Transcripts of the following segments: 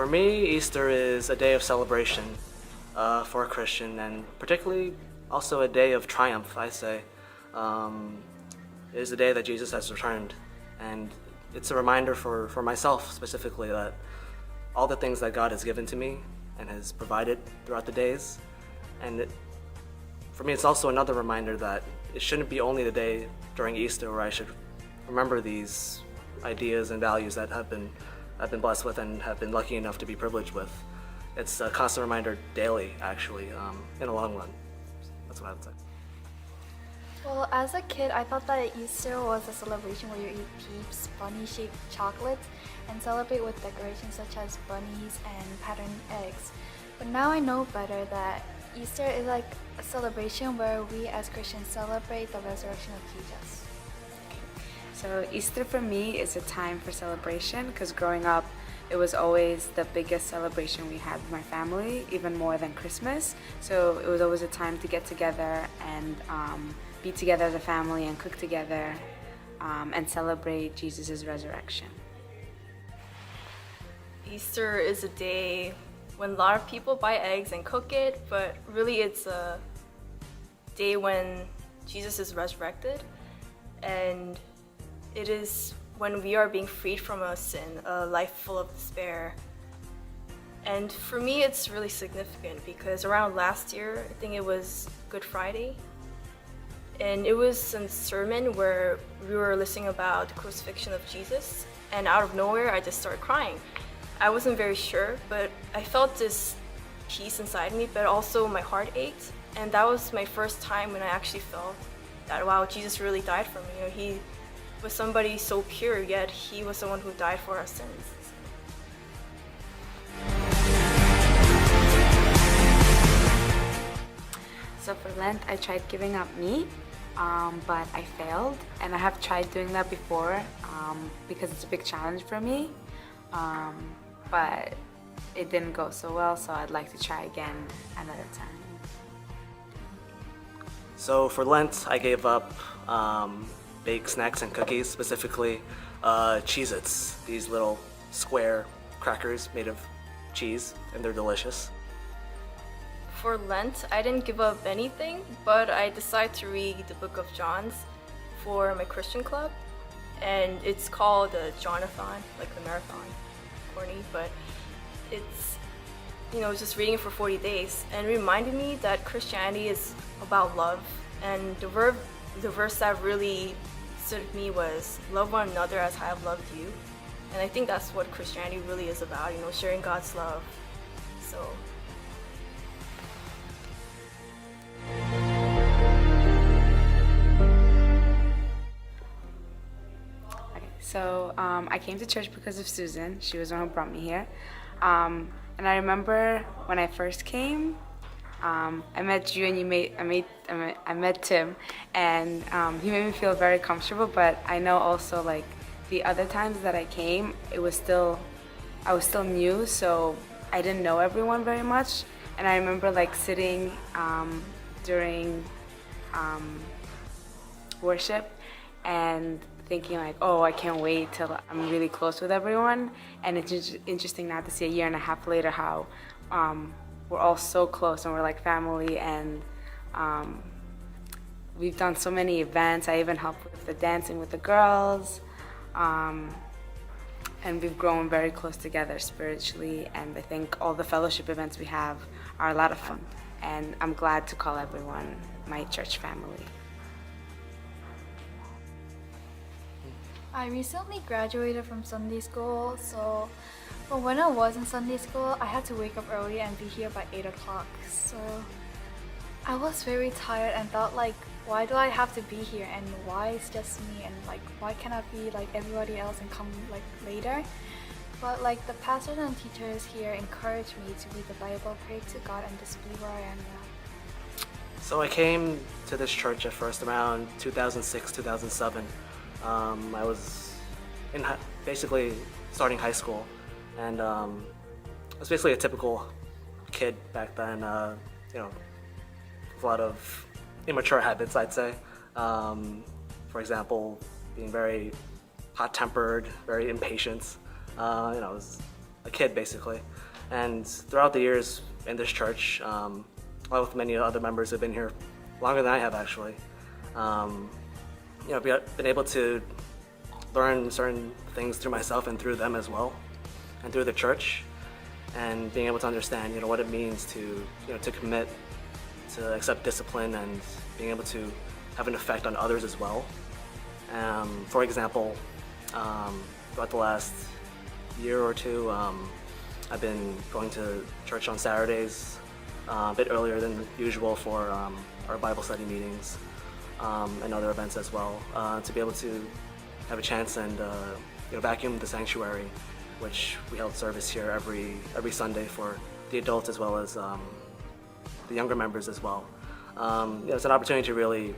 For me, Easter is a day of celebration for a Christian, and particularly also a day of triumph, I say. It is the day that Jesus has returned, and it's a reminder for myself specifically that all the things that God has given to me and has provided throughout the days, and for me it's also another reminder that it shouldn't be only the day during Easter where I should remember these ideas and values that I've been blessed with and have been lucky enough to be privileged with. It's a constant reminder daily, actually, in the long run. That's what I would say. Well, as a kid, I thought that Easter was a celebration where you eat Peeps, bunny-shaped chocolates, and celebrate with decorations such as bunnies and patterned eggs. But now I know better that Easter is like a celebration where we as Christians celebrate the resurrection of Jesus. So Easter for me is a time for celebration because growing up, it was always the biggest celebration we had with my family, even more than Christmas. So it was always a time to get together and be together as a family and cook together and celebrate Jesus' resurrection. Easter is a day when a lot of people buy eggs and cook it, but really it's a day when Jesus is resurrected, and it is when we are being freed from a sin, a life full of despair. And for me, it's really significant because around last year, I think it was Good Friday, and it was a sermon where we were listening about the crucifixion of Jesus, and out of nowhere, I just started crying. I wasn't very sure, but I felt this peace inside me, but also my heart ached, and that was my first time when I actually felt that, wow, Jesus really died for me. You know, he was somebody so pure, yet he was someone who died for our sins. So for Lent, I tried giving up meat, but I failed, and I have tried doing that before because it's a big challenge for me, but it didn't go so well, so I'd like to try again another time. So for Lent, I gave up baked snacks and cookies, specifically Cheez-Its, these little square crackers made of cheese, and they're delicious. For Lent, I didn't give up anything, but I decided to read the book of John's for my Christian club, and it's called the Johnathon, like the marathon, corny, but it's, you know, just reading it for 40 days, and it reminded me that Christianity is about love, and the verse that really stood with me was, love one another as I have loved you, and I think that's what Christianity really is about, you know, sharing God's love, so. So I came to church because of Susan. She was the one who brought me here. And I remember when I first came, I met you and I met Tim, and he made me feel very comfortable. But I know also like the other times that I came, I was still new, so I didn't know everyone very much. And I remember like sitting during worship and thinking like, oh, I can't wait till I'm really close with everyone. And it's just interesting now to see a year and a half later how we're all so close and we're like family, and we've done so many events. I even helped with the dancing with the girls, and we've grown very close together spiritually, and I think all the fellowship events we have are a lot of fun, and I'm glad to call everyone my church family. I recently graduated from Sunday school, so when I was in Sunday school, I had to wake up early and be here by 8 o'clock. So I was very tired and thought like, why do I have to be here, and why it's just me, and like why can't I be like everybody else and come like later? But like the pastors and teachers here encouraged me to read the Bible, pray to God, and just be where I am now. So I came to this church at first around 2006, 2007. I was basically starting high school, and I was basically a typical kid back then, you know, with a lot of immature habits, I'd say. For example, being very hot-tempered, very impatient. You know, I was a kid basically. And throughout the years in this church, along with many other members who've been here longer than I have actually, been able to learn certain things through myself and through them as well, and through the church, and being able to understand, what it means to, to commit, to accept discipline, and being able to have an effect on others as well. For example, throughout the last year or two, I've been going to church on Saturdays a bit earlier than usual for our Bible study meetings and other events as well, to be able to have a chance and vacuum the sanctuary, which we held service here every Sunday for the adults as well as the younger members as well. It's an opportunity to really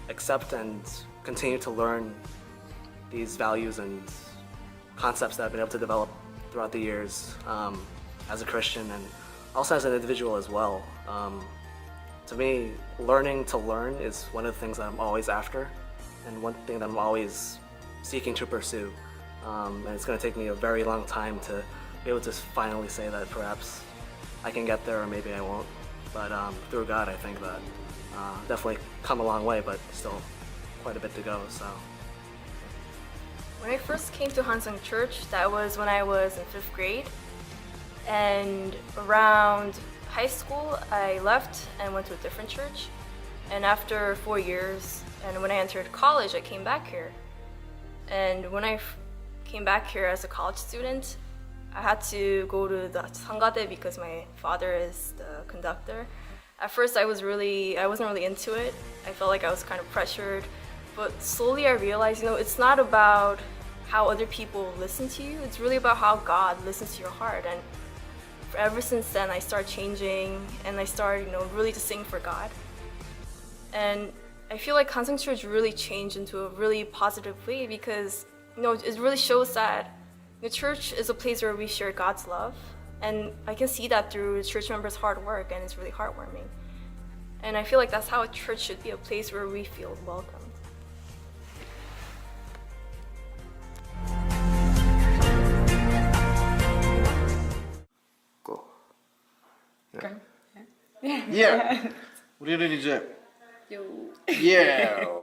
accept and continue to learn these values and concepts that I've been able to develop throughout the years as a Christian and also as an individual as well. To me, learning to learn is one of the things that I'm always after and one thing that I'm always seeking to pursue. And it's going to take me a very long time to be able to finally say that perhaps I can get there or maybe I won't. But through God, I think that definitely come a long way, but still quite a bit to go. So. When I first came to Hansung Church, that was when I was in 5th grade. And around high school, I left and went to a different church. And after 4 years, and when I entered college, I came back here. And when I came back here as a college student, I had to go to the Sangade because my father is the conductor. At first, I wasn't really into it. I felt like I was kind of pressured. But slowly I realized, it's not about how other people listen to you. It's really about how God listens to your heart. And ever since then, I started changing and I started, really to sing for God. And I feel like Hansung Church really changed into a really positive way because, it really shows that the church is a place where we share God's love. And I can see that through church members' hard work, and it's really heartwarming. And I feel like that's how a church should be, a place where we feel welcomed. Go. Okay. Yeah. 우리는 이제 Yo. yeah.